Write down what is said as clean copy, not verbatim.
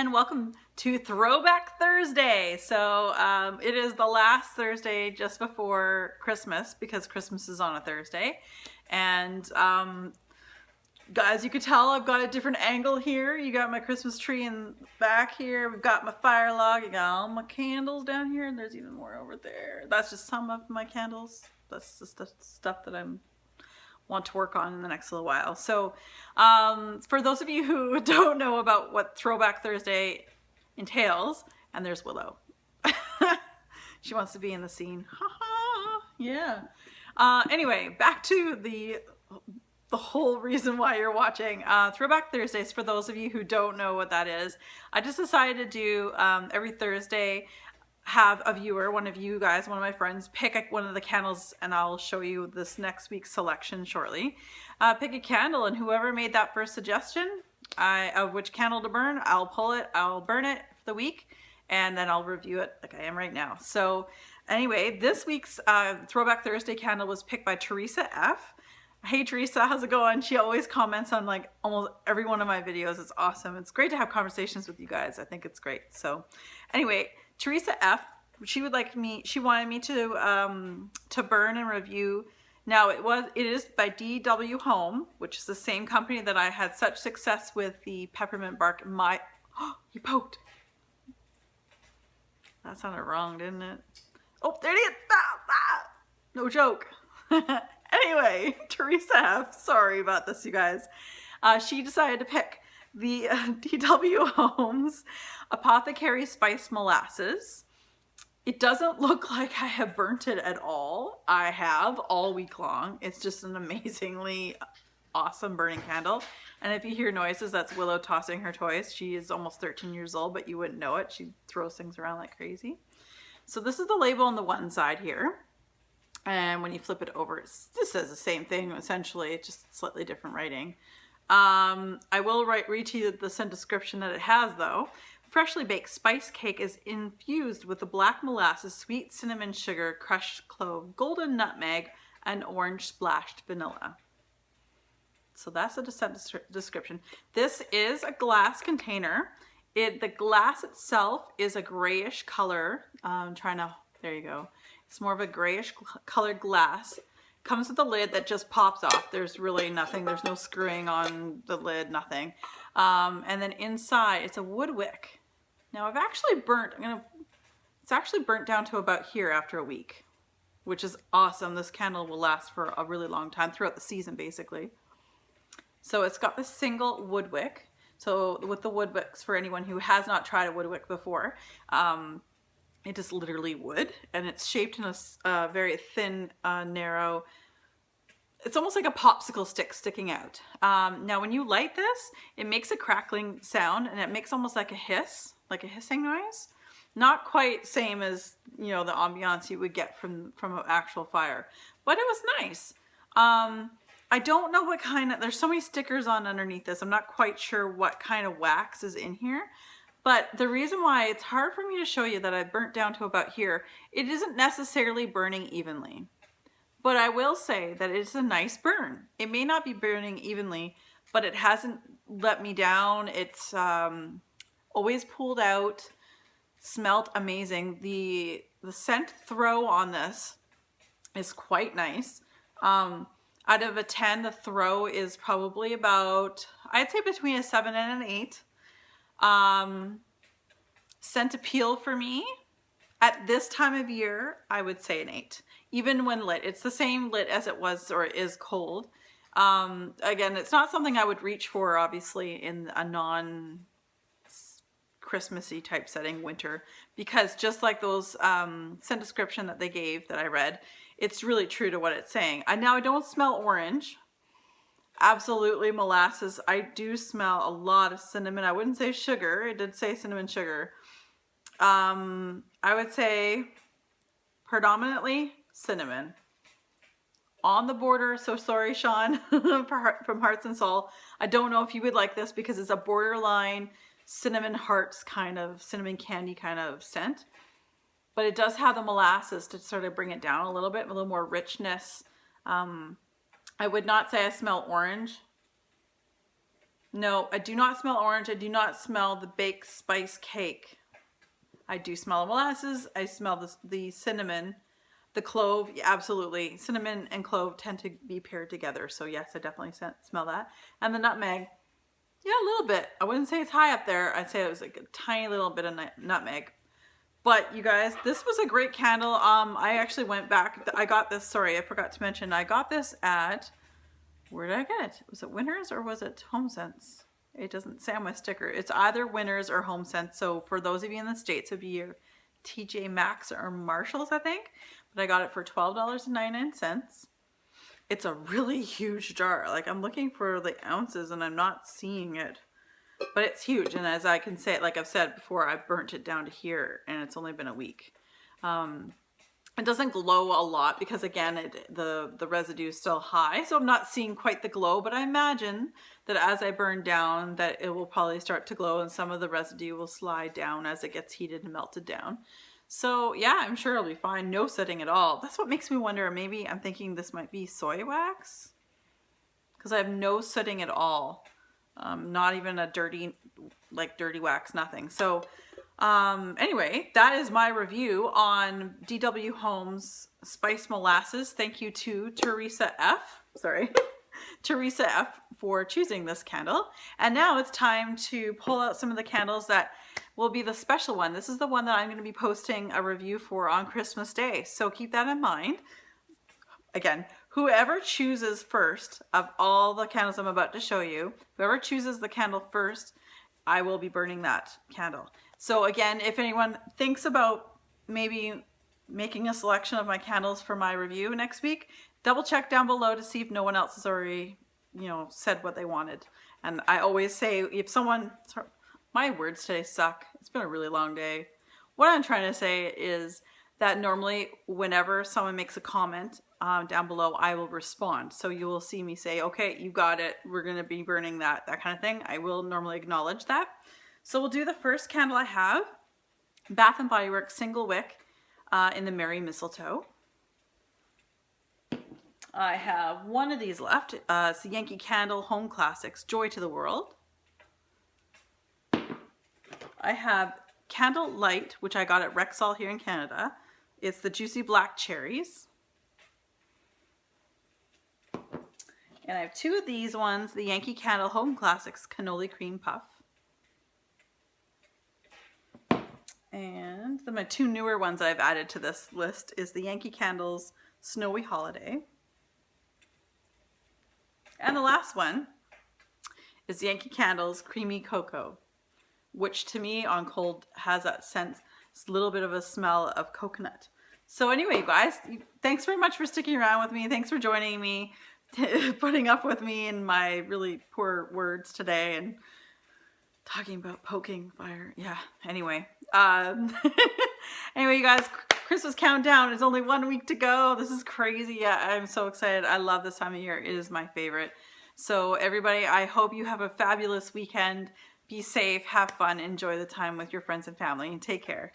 and welcome to Throwback Thursday. So it is the last Thursday just before Christmas because Christmas is on a Thursday. And as you can tell, I've got a different angle here. You got my Christmas tree in back here. We've got my fire log. You got all my candles down here, and there's even more over there. That's just some of my candles. That's just the stuff that I'm want to work on in the next little while. So for those of you who don't know about what Throwback Thursday entails, and there's Willow. She wants to be in the scene. Yeah. Anyway, back to the whole reason why you're watching Throwback Thursdays. For those of you who don't know what that is, I just decided to do every Thursday have a viewer, one of you guys, one of my friends, pick one of the candles, and I'll show you this next week's selection shortly. Pick a candle, and whoever made that first suggestion of which candle to burn, I'll pull it, I'll burn it for the week, and then I'll review it like I am right now. So anyway, this week's Throwback Thursday candle was picked by Teresa F. Hey Teresa, how's it going? She always comments on like almost every one of my videos. It's awesome. It's great to have conversations with you guys. I think it's great. So anyway, Teresa F, she wanted me to burn and review. Now it is by DW Home, which is the same company that I had such success with the peppermint bark. You poked. That sounded wrong, didn't it? Oh, there it is. No joke. Anyway, Teresa F, sorry about this, you guys. She decided to pick the DW Homes Apothecary Spice Molasses. It doesn't look like I have burnt it at all. I have all week long. It's just an amazingly awesome burning candle. And if you hear noises, that's Willow tossing her toys. She is almost 13 years old, but you wouldn't know it. She throws things around like crazy. So this is the label on the one side here. And when you flip it over, this says the same thing, essentially, just slightly different writing. I will read to you the scent description that it has, though. Freshly baked spice cake is infused with the black molasses, sweet cinnamon sugar, crushed clove, golden nutmeg, and orange splashed vanilla. So that's the scent description. This is a glass container. The glass itself is a grayish color. There you go. It's more of a grayish colored glass. Comes with a lid that just pops off. There's really nothing. There's no screwing on the lid, nothing. And then inside, it's a wood wick. Now I've actually it's actually burnt down to about here after a week, which is awesome. This candle will last for a really long time, throughout the season, basically. So it's got this single wood wick. So with the wood wicks, for anyone who has not tried a wood wick before, it is literally wood, and it's shaped in a very thin, narrow, it's almost like a popsicle stick sticking out. Now when you light this, it makes a crackling sound, and it makes almost like a hiss, like a hissing noise. Not quite same as, you know, the ambiance you would get from an actual fire, but it was nice. I don't know what kind of, there's so many stickers on underneath this. I'm not quite sure what kind of wax is in here. But the reason why it's hard for me to show you that I burnt down to about here, it isn't necessarily burning evenly. But I will say that it's a nice burn. It may not be burning evenly, but it hasn't let me down. It's always pulled out, smelled amazing. The scent throw on this is quite nice. Out of a 10, the throw is probably about, I'd say between a 7 and an 8. Scent appeal for me at this time of year, I would say an 8, even when lit. It's the same lit as it was or is cold. Again, it's not something I would reach for, obviously, in a non-Christmassy type setting, winter, because just like those scent description that they gave that I read, it's really true to what it's saying. Now I don't smell orange. Absolutely molasses. I do smell a lot of cinnamon. I wouldn't say sugar. It did say cinnamon sugar. I would say predominantly cinnamon. On the border, so sorry Sean from Hearts and Soul. I don't know if you would like this because it's a borderline cinnamon hearts kind of, cinnamon candy kind of scent. But it does have the molasses to sort of bring it down a little bit, a little more richness. I would not say I smell orange. No, I do not smell orange. I do not smell the baked spice cake. I do smell molasses. I smell the cinnamon, the clove. Yeah, absolutely. Cinnamon and clove tend to be paired together. So yes, I definitely smell that. And the nutmeg. Yeah, a little bit. I wouldn't say it's high up there. I'd say it was like a tiny little bit of nutmeg. But you guys, this was a great candle. I actually went back. I got this, sorry, I forgot to mention. I got this at, where did I get it? Was it Winners or was it HomeSense? It doesn't say on my sticker. It's either Winners or HomeSense. So for those of you in the States, it would be your TJ Maxx or Marshalls, I think. But I got it for $12.99. It's a really huge jar. Like, I'm looking for the ounces and I'm not seeing it. But it's huge. And as I can say, like I've said before, I burnt it down to here and it's only been a week. It doesn't glow a lot because, again, the residue is still high. So I'm not seeing quite the glow. But I imagine that as I burn down, that it will probably start to glow and some of the residue will slide down as it gets heated and melted down. So yeah, I'm sure it'll be fine. No setting at all. That's what makes me wonder. Maybe I'm thinking this might be soy wax because I have no setting at all. Not even a dirty wax, nothing. So anyway, that is my review on DW Homes Spice Molasses. Thank you to Teresa F. Sorry. Teresa F. for choosing this candle. And now it's time to pull out some of the candles that will be the special one. This is the one that I'm going to be posting a review for on Christmas Day. So keep that in mind. Again, whoever chooses first of all the candles I'm about to show you, whoever chooses the candle first, I will be burning that candle. So again, if anyone thinks about maybe making a selection of my candles for my review next week, double check down below to see if no one else has already, said what they wanted. And I always say, if someone, sorry, my words today suck. It's been a really long day. What I'm trying to say is that normally whenever someone makes a comment down below, I will respond. So you will see me say, okay, you got it. We're going to be burning that kind of thing. I will normally acknowledge that. So we'll do the first candle I have, Bath & Body Works Single Wick in the Merry Mistletoe. I have one of these left. It's the Yankee Candle Home Classics, Joy to the World. I have Candle Light, which I got at Rexall here in Canada. It's the Juicy Black Cherries. And I have two of these ones, the Yankee Candle Home Classics Cannoli Cream Puff. And then my two newer ones I've added to this list is the Yankee Candles Snowy Holiday. And the last one is the Yankee Candles Creamy Cocoa, which to me on cold has that sense, a little bit of a smell of coconut. So anyway, guys, thanks very much for sticking around with me. Thanks for joining me, putting up with me and my really poor words today and talking about poking fire. Yeah, anyway. Anyway, you guys, Christmas countdown is only 1 week to go. This is crazy. Yeah, I'm so excited. I love this time of year. It is my favorite. So everybody, I hope you have a fabulous weekend. Be safe, have fun, enjoy the time with your friends and family, and take care.